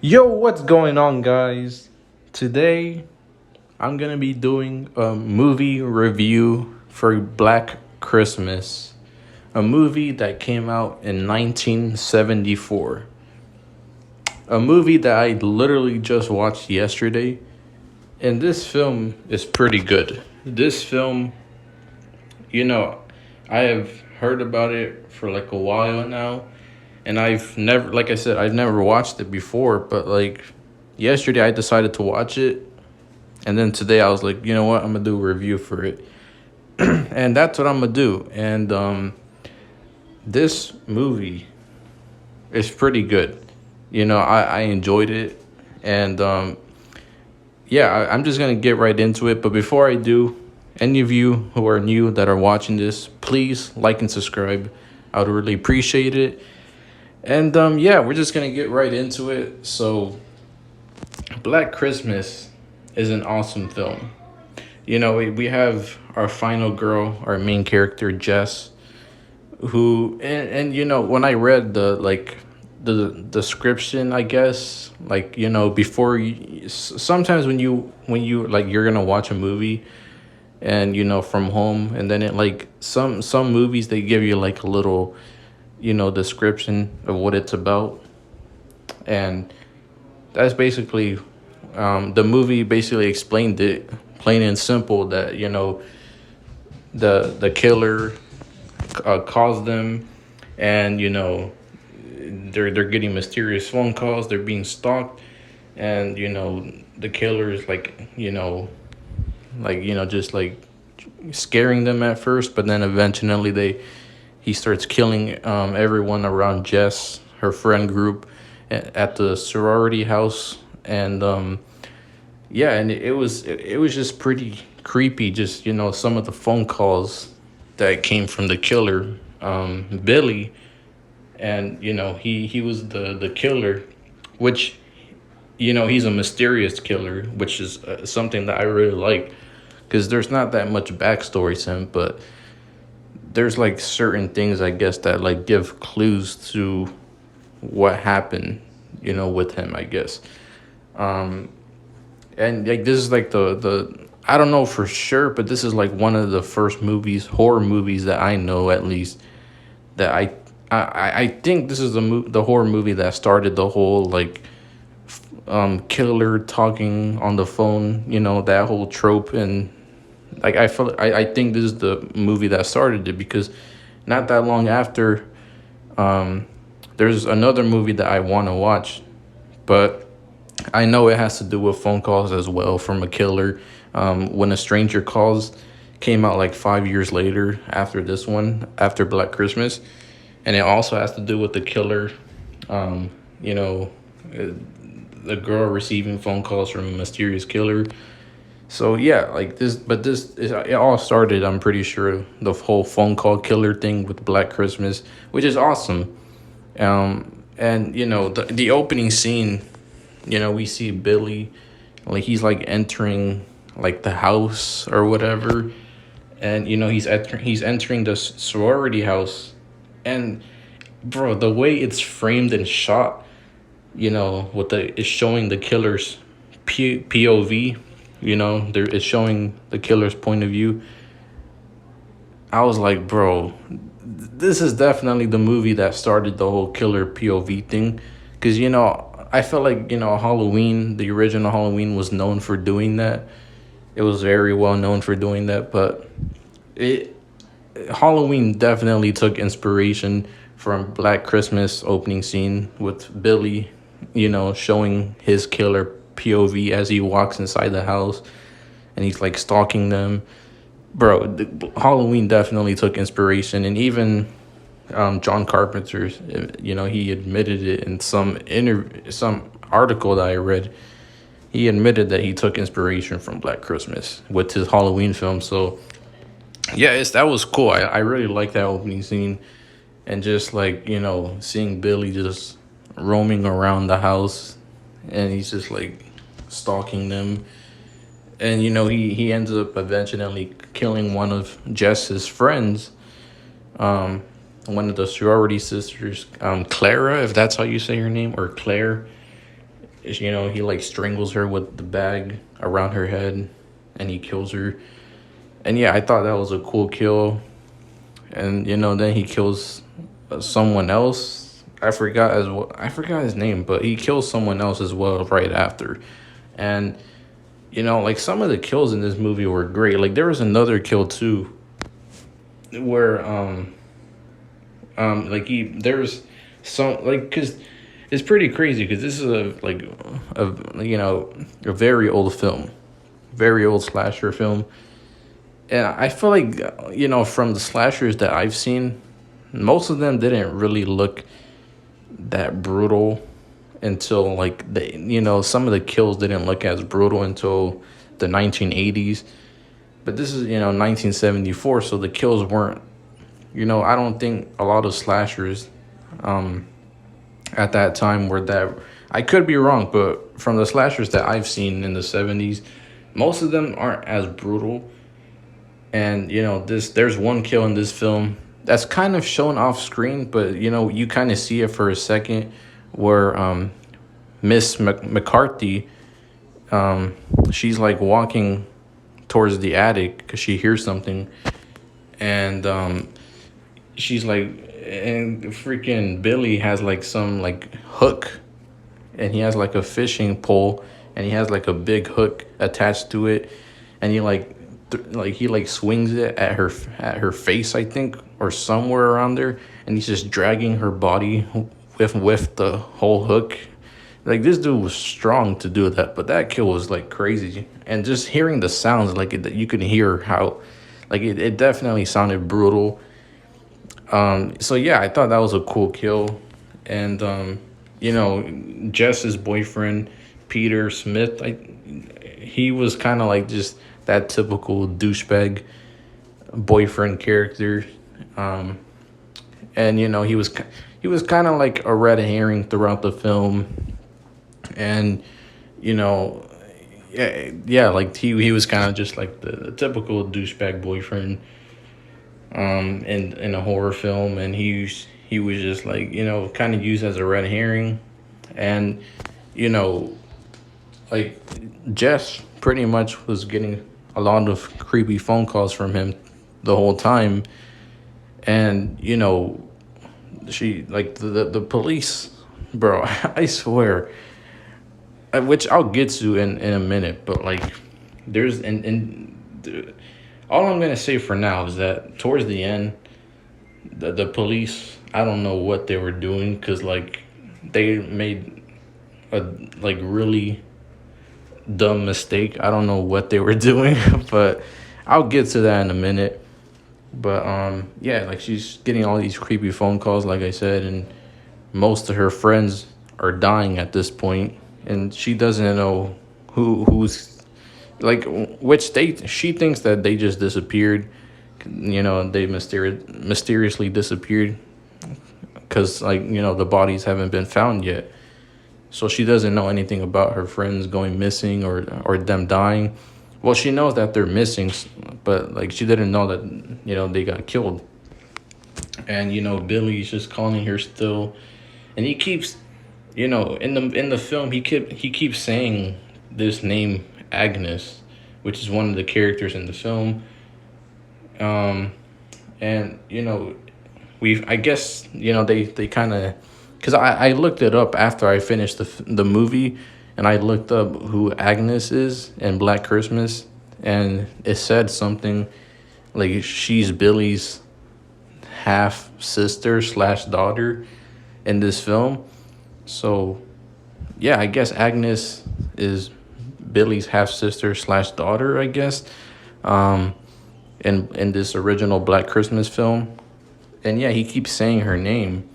Yo, what's going on, guys? Today, I'm gonna be doing a movie review for Black Christmas, a movie that came out in 1974. A movie that I literally just watched yesterday, and this film is pretty good. This film, you know, I have heard about it for like a while now, and I've never, like I said, I've never watched it before, but like yesterday I decided to watch it. And then today I was like, you know what, I'm gonna do a review for it, and that's what I'm gonna do. And this movie is pretty good. I enjoyed it, and yeah, I'm just gonna get right into it. But before I do, any of you who are new that are watching this, please like and subscribe. I would really appreciate it. And yeah, we're just gonna get right into it. So, Black Christmas is an awesome film. We have our final girl, our main character, Jess, who, and when I read the description, I guess, before sometimes when you like you're gonna watch a movie, and from home, and then it like some movies, they give you like a little description of what it's about. And that's basically, the movie basically explained it plain and simple, that the killer calls them, and they're getting mysterious phone calls, they're being stalked, and the killer is just like scaring them at first, but then eventually he starts killing everyone around Jess, her friend group, at the sorority house. And yeah, and it was just pretty creepy, just some of the phone calls that came from the killer, Billy. And he was the killer, which he's a mysterious killer, which is something that I really like, because there's not that much backstory to him, but there's like certain things, I guess, that like give clues to what happened, with him, I guess. um and like this is like the I don't know for sure, but this is like one of the first horror movies that I know, at least, that I think this is the horror movie that started the whole like killer talking on the phone, that whole trope. And like I think this is the movie that started it, because not that long after, um there's another movie that I want to watch, but I know it has to do with phone calls as well from a killer. When a Stranger Calls came out like 5 years later, after this one, after Black Christmas, and it also has to do with the killer. Um, you know, uh, the girl receiving phone calls from a mysterious killer. So yeah, like this, but it all started, I'm pretty sure, the whole phone call killer thing with Black Christmas, which is awesome. And the opening scene, we see Billy, like he's like entering like the house or whatever, and he's entering the sorority house. And bro, the way it's framed and shot, with the it's showing the killer's POV, there is showing the killer's point of view. I was like, bro, this is definitely the movie that started the whole killer POV thing. Because, I felt like, Halloween, the original Halloween, was known for doing that. It was very well known for doing that. But it Halloween definitely took inspiration from Black Christmas opening scene with Billy, showing his killer POV as he walks inside the house, and he's like stalking them. Bro, Halloween definitely took inspiration. And even John Carpenter, he admitted it in some article that I read. He admitted that he took inspiration from Black Christmas with his Halloween film. So yeah, that was cool. I really like that opening scene, and just like seeing Billy just roaming around the house, and he's just like stalking them. And he ends up eventually killing one of Jess's friends, um one of the sorority sisters, Clara, if that's how you say her name, or Claire. he like strangles her with the bag around her head, and he kills her. And yeah, I thought that was a cool kill. And then he kills someone else. I forgot his name, but he kills someone else as well right after. And like some of the kills in this movie were great. Like there was another kill too, where like there's some like because it's pretty crazy because this is a very old film, very old slasher film. And I feel like from the slashers that I've seen, most of them didn't really look that brutal until like some of the kills didn't look as brutal until the 1980s. But this is 1974, so the kills weren't I don't think a lot of slashers at that time were that. I could be wrong, but from the slashers that I've seen in the 70s, most of them aren't as brutal. And there's one kill in this film that's kind of shown off screen, but you kind of see it for a second, where Miss McCarthy, she's like walking towards the attic because she hears something, and she's like, and freaking Billy has like some like hook, and he has like a fishing pole, and he has like a big hook attached to it, and he he swings it at her face, I think, or somewhere around there, and he's just dragging her body with the whole hook. Like this dude was strong to do that, but that kill was like crazy. And just hearing the sounds, like you can hear how, like it definitely sounded brutal. So yeah, I thought that was a cool kill. And Jess's boyfriend, Peter Smith, he was kind of like just that typical douchebag boyfriend character. And he was kind of like a red herring throughout the film. And yeah, like he was kind of just like the typical douchebag boyfriend in a horror film. And he was just like kind of used as a red herring. And like Jess pretty much was getting a lot of creepy phone calls from him the whole time. And she like the police, bro, I swear, which I'll get to in a minute, but like there's all I'm gonna say for now is that towards the end, the police, I don't know what they were doing, because like they made a like really dumb mistake. I don't know what they were doing, but I'll get to that in a minute. But yeah, like she's getting all these creepy phone calls, like I said, and most of her friends are dying at this point, and she doesn't know who's like which state. She thinks that they just disappeared, they mysteriously disappeared, because like the bodies haven't been found yet. So she doesn't know anything about her friends going missing or them dying. Well, she knows that they're missing, but like she didn't know that they got killed. And Billy's just calling her still, and he keeps in the film he keeps saying this name Agnes, which is one of the characters in the film. And I guess they kind of, because I looked it up after I finished the movie, and I looked up who Agnes is in Black Christmas, and it said something like she's Billy's half sister / daughter in this film. So yeah, I guess Agnes is Billy's half sister / daughter, I guess, in this original Black Christmas film. And yeah, he keeps saying her name.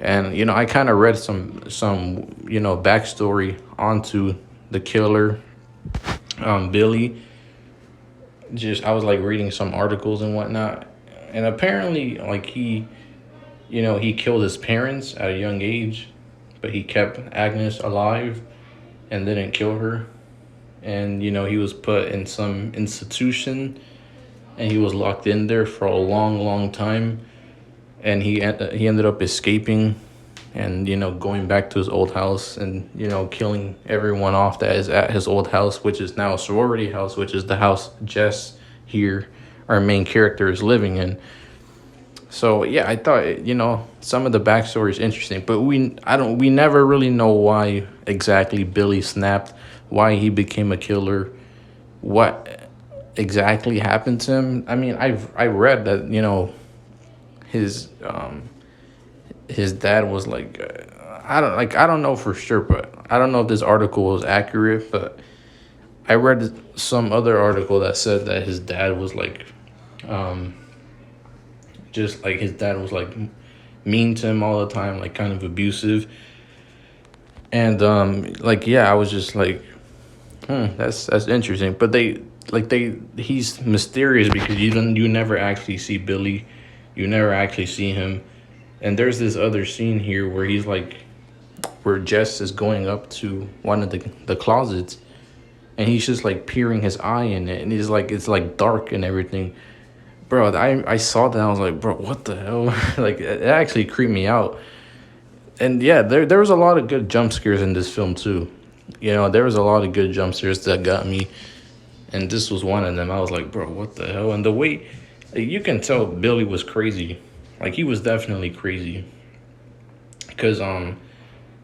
And I kind of read some backstory onto the killer, Billy. I was like reading some articles and whatnot, and apparently like he killed his parents at a young age, but he kept Agnes alive and didn't kill her. And he was put in some institution, and he was locked in there for a long time, and he ended up escaping and going back to his old house and killing everyone off that is at his old house, which is now a sorority house, which is the house Jess here, our main character, is living in. So yeah, I thought some of the backstory is interesting, but we never really know why exactly Billy snapped, why he became a killer, what exactly happened to him. I mean, I read that his his dad was like, I don't know for sure, but I don't know if this article was accurate, but I read some other article that said that his dad was like, um just like his dad was like mean to him all the time, like kind of abusive. And like yeah, I was just like, that's interesting. But he's mysterious because you never actually see Billy, you never actually see him. And there's this other scene here where he's like, where Jess is going up to one of the closets, and he's just like peering his eye in it, and he's like, it's like dark and everything. Bro, I saw that, I was like, bro, what the hell? Like it actually creeped me out. And yeah, there was a lot of good jump scares in this film too. There was a lot of good jump scares that got me, and this was one of them. I was like, bro, what the hell? And the way you can tell Billy was crazy, like he was definitely crazy, because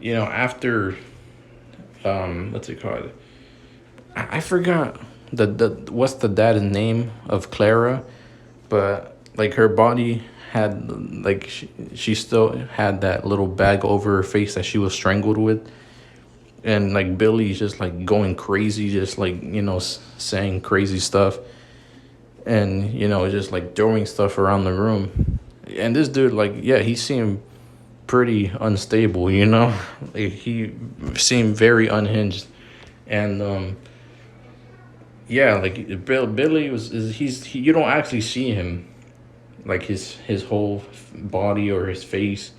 after what's it called? I forgot the what's the dad's name of Clara, but like her body had like she still had that little bag over her face that she was strangled with, and like Billy's just like going crazy, just like saying crazy stuff, and just like throwing stuff around the room. And this dude, like, yeah, he seemed pretty unstable, like he seemed very unhinged. And yeah, like Billy you don't actually see him, like his whole body or his face,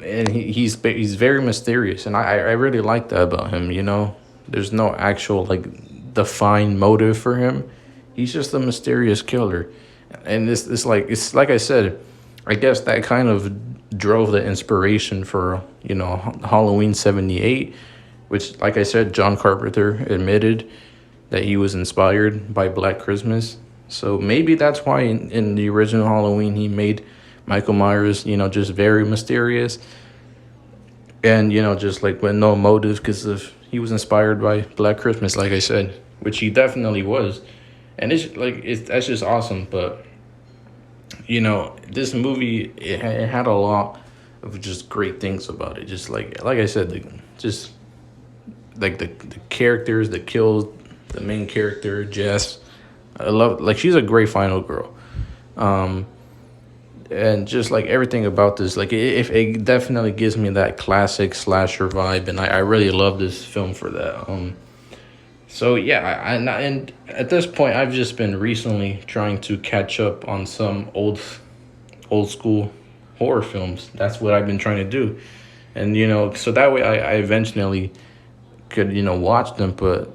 and he's very mysterious, and I really like that about him. There's no actual like defined motive for him. He's just a mysterious killer, and it's like I said, I guess that kind of drove the inspiration for Halloween '78, which, like I said, John Carpenter admitted that he was inspired by Black Christmas. So maybe that's why in the original Halloween he made Michael Myers, just very mysterious, and just like with no motive, because of he was inspired by Black Christmas, like I said, which he definitely was. And that's just awesome. But this movie, it had a lot of just great things about it. Just like I said, just like the characters, the kills, the main character Jess. I love, like, she's a great final girl. And just like everything about this, like it definitely gives me that classic slasher vibe, and I really love this film for that. So yeah, and at this point, I've just been recently trying to catch up on some old school horror films. That's what I've been trying to do, and so that way I eventually could watch them, but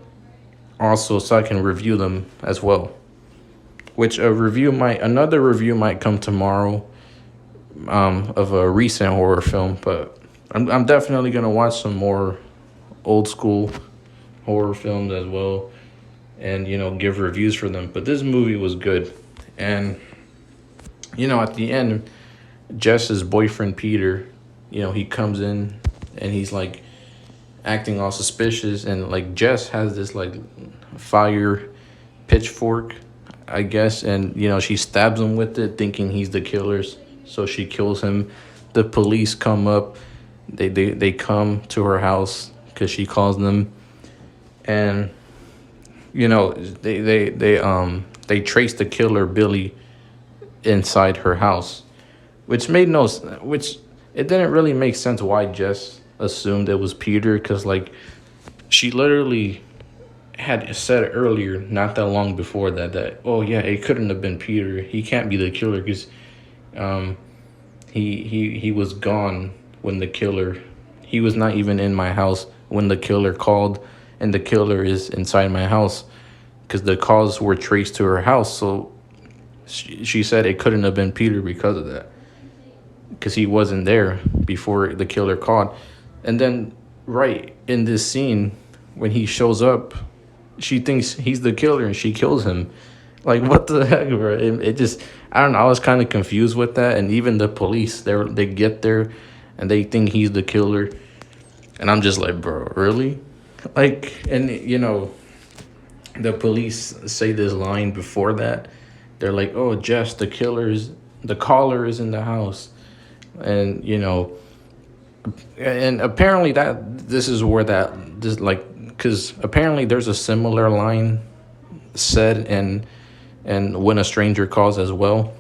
also so I can review them as well. Which another review might come tomorrow, of a recent horror film, but I'm definitely gonna watch some more old school horror films as well, and give reviews for them. But this movie was good, and at the end, Jess's boyfriend Peter, he comes in and he's like acting all suspicious, and like Jess has this like fire pitchfork, I guess, and she stabs him with it, thinking he's the killers. So she kills him. The police come up. They come to her house because she calls them, and they trace the killer Billy inside her house, which which it didn't really make sense why Jess assumed it was Peter, because like she literally had said earlier, not that long before that oh yeah, it couldn't have been Peter. He can't be the killer because he was gone when the killer. He was not even in my house when the killer called, and the killer is inside my house because the calls were traced to her house. So she said it couldn't have been Peter because of that. because he wasn't there before the killer caught. And then, right in this scene, when he shows up, she thinks he's the killer and she kills him. Like, what the heck, bro? It just, I don't know. I was kind of confused with that. And even the police, they get there and they think he's the killer. And I'm just like, bro, really? Like, and the police say this line before that. They're like, oh, Jess, the caller is in the house. And, and apparently this is where this, like, because apparently there's a similar line said and When a Stranger Calls as well.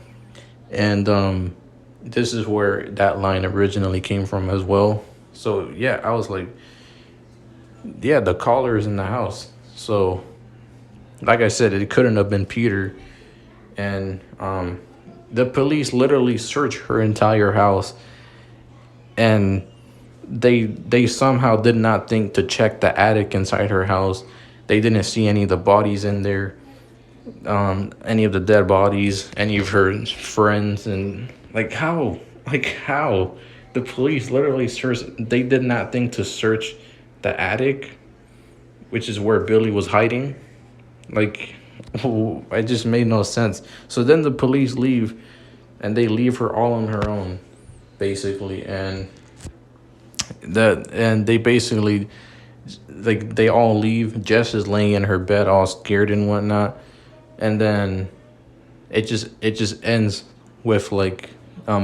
And this is where that line originally came from as well. So, yeah, I was like, yeah, the caller is in the house. So, like I said, it couldn't have been Peter. And the police literally searched her entire house. And they somehow did not think to check the attic inside her house. They didn't see any of the bodies in there, any of the dead bodies, any of her friends. And how the police literally searched. They did not think to search the attic, which is where Billy was hiding. It just made no sense. So then the police leave, and they leave her all on her own, basically. And they basically, they all leave. Jess is laying in her bed all scared and whatnot. And then it just ends with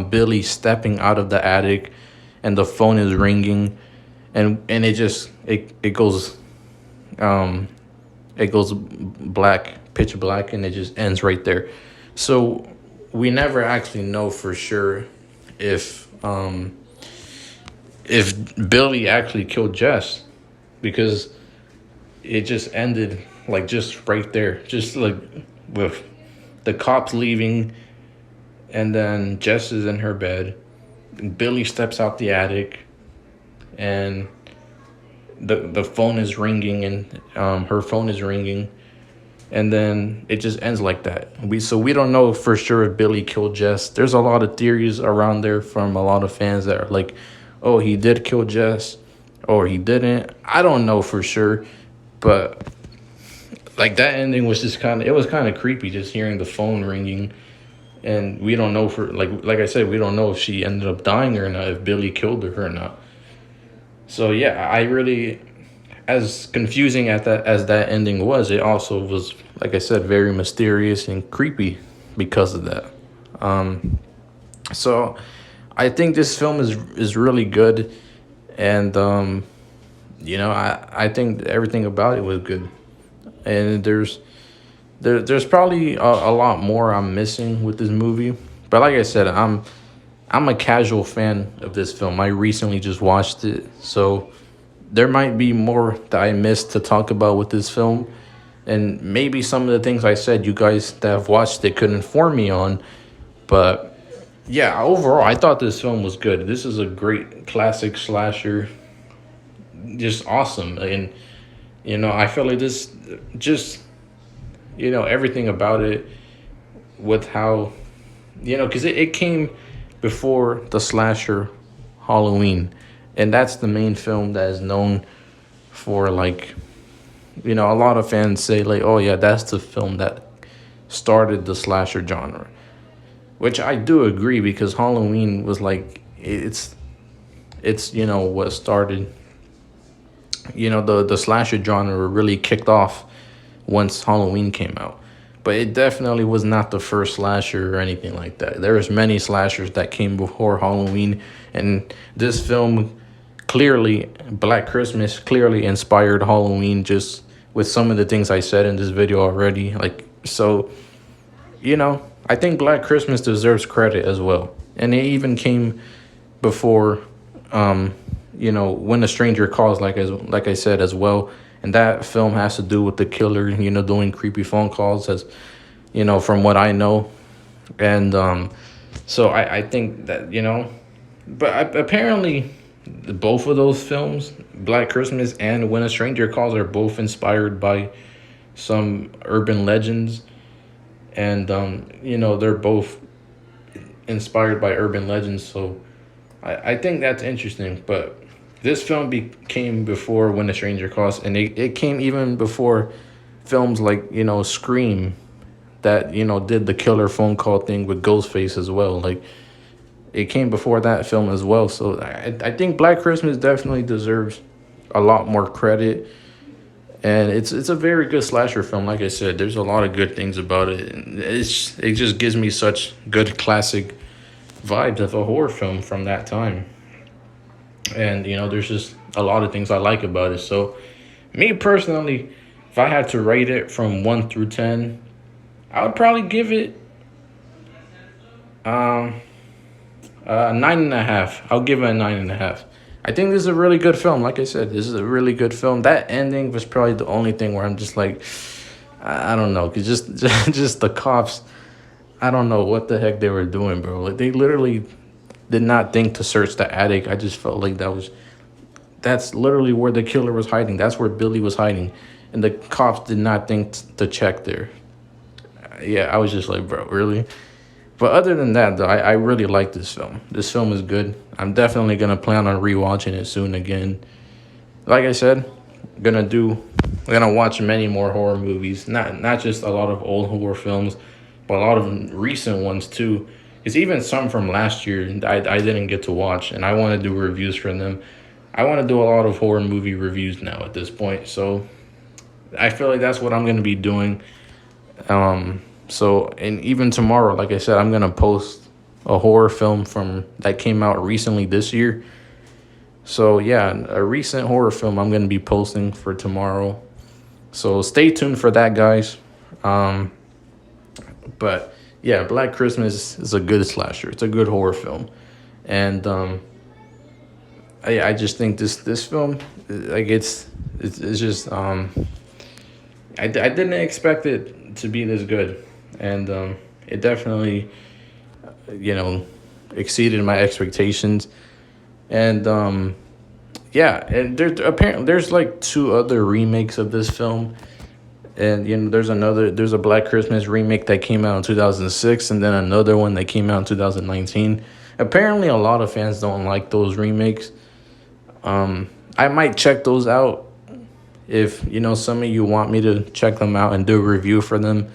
Billy stepping out of the attic, and the phone is ringing, and it goes black, pitch black, and it just ends right there. So we never actually know for sure if Billy actually killed Jess, because it just ended just right there, just with the cops leaving, and then Jess is in her bed. Billy steps out the attic, and the phone is ringing, and her phone is ringing, and then it just ends like that. We don't know for sure if Billy killed Jess. There's a lot of theories around there from a lot of fans that are like, oh, he did kill Jess, or he didn't. I don't know for sure, but that ending was just kind of creepy, just hearing the phone ringing. And we don't know like I said, we don't know if she ended up dying or not, if Billy killed her or not. So yeah, I really, as confusing as that ending was, it also was, like I said, very mysterious and creepy because of that. So I think this film is really good, and I think everything about it was good. And there's probably a lot more I'm missing with this movie, but like I said, I'm a casual fan of this film. I recently just watched it, so there might be more that I missed to talk about with this film, and maybe some of the things I said you guys that have watched it could inform me on. But yeah, overall, I thought this film was good. This is a great classic slasher, just awesome. And I feel like this just, everything about it, with how, because it came before the slasher Halloween, and that's the main film that is known for, a lot of fans say oh yeah, that's the film that started the slasher genre, which I do agree, because Halloween was it's what started, the slasher genre really kicked off once Halloween came out. But it definitely was not the first slasher or anything like that. There was many slashers that came before Halloween, and this film clearly, Black Christmas, clearly inspired Halloween, just with some of the things I said in this video already. I think Black Christmas deserves credit as well. And it even came before, When a Stranger Calls, like I said as well. And that film has to do with the killer, doing creepy phone calls, as, from what I know. And so I think that, but apparently both of those films, Black Christmas and When a Stranger Calls, are both inspired by some urban legends. And, they're both inspired by urban legends. So I think that's interesting. But this film came before When a Stranger Calls, and it came even before films like, Scream, that, did the killer phone call thing with Ghostface as well. Like, it came before that film as well. So I think Black Christmas definitely deserves a lot more credit. And it's a very good slasher film. Like I said, there's a lot of good things about it. And it just gives me such good classic vibes of a horror film from that time. And there's just a lot of things I like about it. So me personally, if I had to rate it from 1 through 10, I would probably give it um 9.5. I'll give it a 9.5. I think this is a really good film. Like I said, this is a really good film. That ending was probably the only thing where I'm just like, I don't know, cause just just the cops. I don't know what the heck they were doing, bro. Like, they literally did not think to search the attic. I just felt like that's literally where the killer was hiding. That's where Billy was hiding, and the cops did not think to check there. Yeah, I was just like, bro, really? But other than that, though, I really like this film. This film is good. I'm definitely gonna plan on rewatching it soon again. Like I said, gonna watch many more horror movies. Not just a lot of old horror films, but a lot of recent ones too. It's even some from last year I didn't get to watch, and I want to do reviews for them. I want to do a lot of horror movie reviews now at this point. So I feel like that's what I'm gonna be doing. So, and even tomorrow, like I said, I'm gonna post a horror film from that came out recently this year. So yeah, a recent horror film I'm gonna be posting for tomorrow. So stay tuned for that, guys. Um, but yeah, Black Christmas is a good slasher. It's a good horror film, and I just think this film, like, it's just I didn't expect it to be this good, and it definitely, you know, exceeded my expectations. And yeah, and there's like two other remakes of this film, and there's a Black Christmas remake that came out in 2006, and then another one that came out in 2019. Apparently, a lot of fans don't like those remakes. I might check those out if some of you want me to check them out and do a review for them.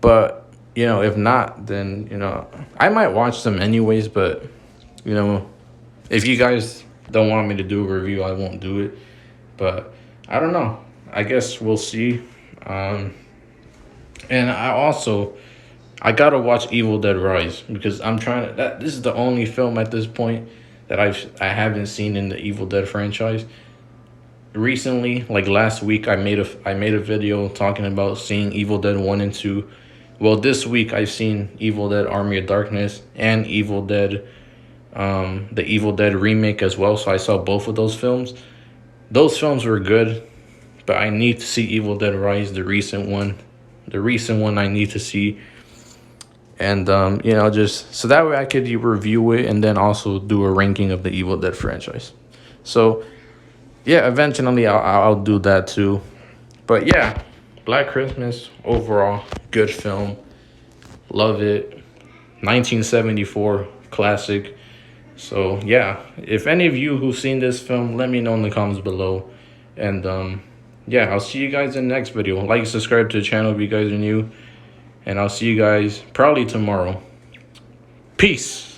But if not, then I might watch them anyways. But if you guys don't want me to do a review, I won't do it. But I don't know. I guess we'll see. And I gotta watch Evil Dead Rise, because I'm trying to. This is the only film at this point that I haven't seen in the Evil Dead franchise. Recently, like last week, I made a video talking about seeing Evil Dead 1 and 2. Well, this week I've seen Evil Dead Army of Darkness and Evil Dead, the Evil Dead remake as well. So I saw both of those films. Those films were good, but I need to see Evil Dead Rise, the recent one. The recent one I need to see. And just so that way I could review it and then also do a ranking of the Evil Dead franchise. So yeah, eventually I'll do that too. But yeah, Black Christmas overall good film. Love it. 1974 classic. So yeah, if any of you who've seen this film, let me know in the comments below. And yeah, I'll see you guys in the next video. Like and subscribe to the channel if you guys are new. And I'll see you guys probably tomorrow. Peace.